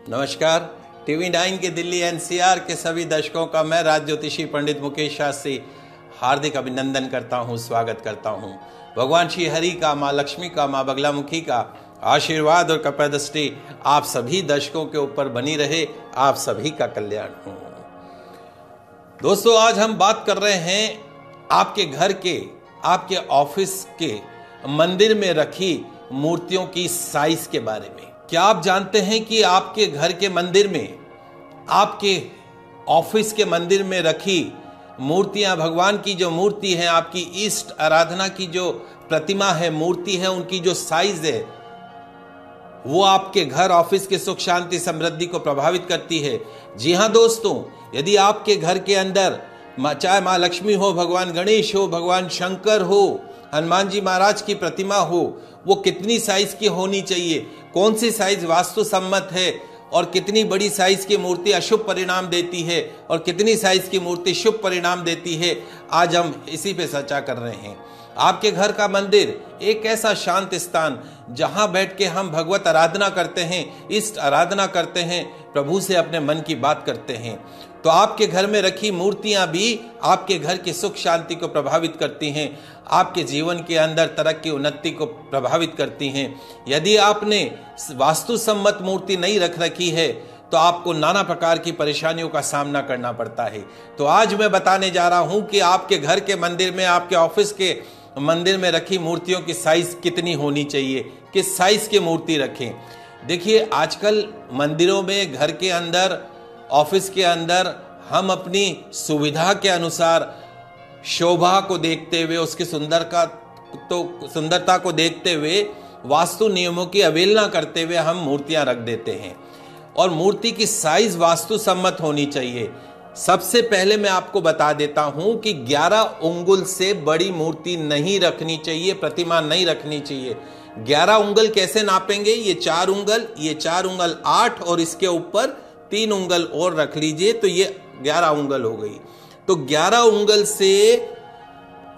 नमस्कार। टीवी 9 के दिल्ली एनसीआर के सभी दर्शकों का मैं राज ज्योतिषी पंडित मुकेश शास्त्री हार्दिक अभिनंदन करता हूं, स्वागत करता हूं। भगवान श्री हरि का, माँ लक्ष्मी का, माँ बगलामुखी का आशीर्वाद और कृपा दृष्टि आप सभी दर्शकों के ऊपर बनी रहे, आप सभी का कल्याण हो। दोस्तों, आज हम बात कर रहे हैं आपके घर के, आपके ऑफिस के मंदिर में रखी मूर्तियों की साइज के बारे में। क्या आप जानते हैं कि आपके घर के मंदिर में, आपके ऑफिस के मंदिर में रखी मूर्तियां, भगवान की जो मूर्ति है, आपकी इष्ट आराधना की जो प्रतिमा है, मूर्ति है, उनकी जो साइज है वो आपके घर ऑफिस के सुख शांति समृद्धि को प्रभावित करती है। जी हाँ दोस्तों, यदि आपके घर के अंदर चाहे माँ लक्ष्मी हो, भगवान गणेश हो, भगवान शंकर हो, हनुमान जी महाराज की प्रतिमा हो, वो कितनी साइज की होनी चाहिए, कौन सी साइज वास्तु सम्मत है और कितनी बड़ी साइज की मूर्ति अशुभ परिणाम देती है और कितनी साइज की मूर्ति शुभ परिणाम देती है, आज हम इसी पे चर्चा कर रहे हैं। आपके घर का मंदिर एक ऐसा शांत स्थान जहां बैठ के हम भगवत आराधना करते हैं, इष्ट आराधना करते हैं, प्रभु से अपने मन की बात करते हैं। तो आपके घर में रखी मूर्तियां भी आपके घर की सुख शांति को प्रभावित करती हैं, आपके जीवन के अंदर तरक्की उन्नति को प्रभावित करती हैं। यदि आपने वास्तु सम्मत मूर्ति नहीं रख रखी है तो आपको नाना प्रकार की परेशानियों का सामना करना पड़ता है। तो आज मैं बताने जा रहा हूं कि आपके घर के मंदिर में, आपके ऑफिस के मंदिर में रखी मूर्तियों की साइज कितनी होनी चाहिए, किस साइज की मूर्ति रखें। देखिए, आजकल मंदिरों में, घर के अंदर, ऑफिस के अंदर हम अपनी सुविधा के अनुसार, शोभा को देखते हुए, उसकी सुंदरता को देखते हुए, वास्तु नियमों की अवहेलना करते हुए हम मूर्तियां रख देते हैं। और मूर्ति की साइज वास्तु सम्मत होनी चाहिए। सबसे पहले मैं आपको बता देता हूं कि 11 उंगल से बड़ी मूर्ति नहीं रखनी चाहिए, प्रतिमा नहीं रखनी चाहिए। 11 उंगल कैसे नापेंगे? ये 4 उंगल, ये 4 उंगल 8 और इसके ऊपर 3 उंगल और रख लीजिए तो ये 11 उंगल हो गई। तो 11 उंगल से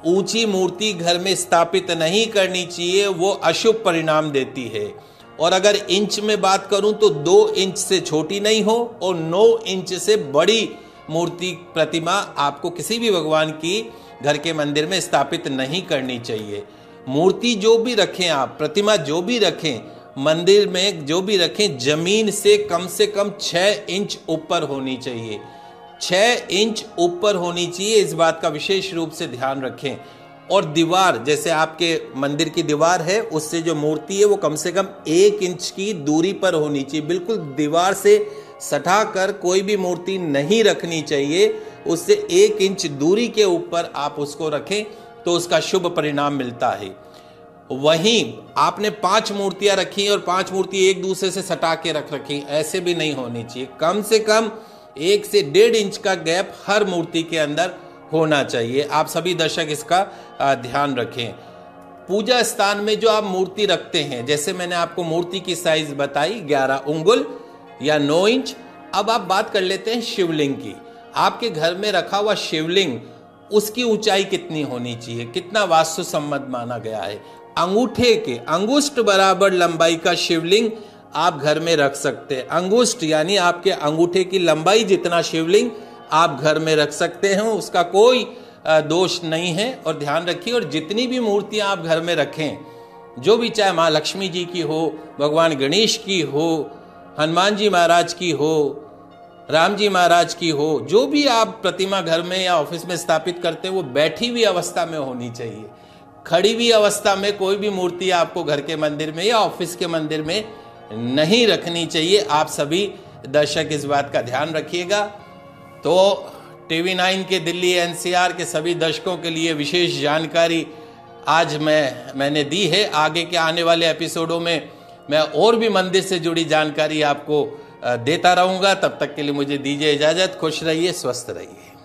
ऊंची मूर्ति घर में स्थापित नहीं करनी चाहिए, वो अशुभ परिणाम देती है। और अगर इंच में बात करूं तो 2 इंच से छोटी नहीं हो और 9 इंच से बड़ी मूर्ति, प्रतिमा आपको किसी भी भगवान की घर के मंदिर में स्थापित नहीं करनी चाहिए। मूर्ति जो भी रखें आप, प्रतिमा जो भी रखें, मंदिर में जो भी रखें, जमीन से कम 6 इंच ऊपर होनी चाहिए। 6 इंच ऊपर होनी चाहिए, इस बात का विशेष रूप से ध्यान रखें। और दीवार, जैसे आपके मंदिर की दीवार है, उससे जो मूर्ति है वो कम से कम 1 इंच की दूरी पर होनी चाहिए। बिल्कुल दीवार से सटा कर कोई भी मूर्ति नहीं रखनी चाहिए, उससे 1 इंच दूरी के ऊपर आप उसको रखें तो उसका शुभ परिणाम मिलता है। वहीं आपने 5 मूर्तियां रखी और 5 मूर्ति एक दूसरे से सटा के रख रखी, ऐसे भी नहीं होनी चाहिए। कम से कम 1 से 1.5 इंच का गैप हर मूर्ति के अंदर होना चाहिए। आप सभी दर्शक इसका ध्यान रखें। पूजा स्थान में जो आप मूर्ति रखते हैं, जैसे मैंने आपको मूर्ति की साइज बताई 11 उंगल या 9 इंच। अब आप बात कर लेते हैं शिवलिंग की। आपके घर में रखा हुआ शिवलिंग, उसकी ऊंचाई कितनी होनी चाहिए, कितना वास्तु सम्मत माना गया है? अंगूठे के अंगुष्ठ बराबर लंबाई का शिवलिंग आप घर में रख सकते हैं। अंगुष्ठ यानी आपके अंगूठे की लंबाई जितना शिवलिंग आप घर में रख सकते हैं, उसका कोई दोष नहीं है। और ध्यान रखिए, और जितनी भी मूर्तियां आप घर में रखें, जो भी, चाहे माँ लक्ष्मी जी की हो, भगवान गणेश की हो, हनुमान जी महाराज की हो, राम जी महाराज की हो, जो भी आप प्रतिमा घर में या ऑफिस में स्थापित करते हैं, वो बैठी हुई अवस्था में होनी चाहिए। खड़ी हुई अवस्था में कोई भी मूर्ति आपको घर के मंदिर में या ऑफिस के मंदिर में नहीं रखनी चाहिए। आप सभी दर्शक इस बात का ध्यान रखिएगा। तो टीवी 9 के दिल्ली एनसीआर के सभी दर्शकों के लिए विशेष जानकारी आज मैंने दी है। आगे के आने वाले एपिसोडों में मैं और भी मंदिर से जुड़ी जानकारी आपको देता रहूंगा। तब तक के लिए मुझे दीजिए इजाजत। खुश रहिए, स्वस्थ रहिए।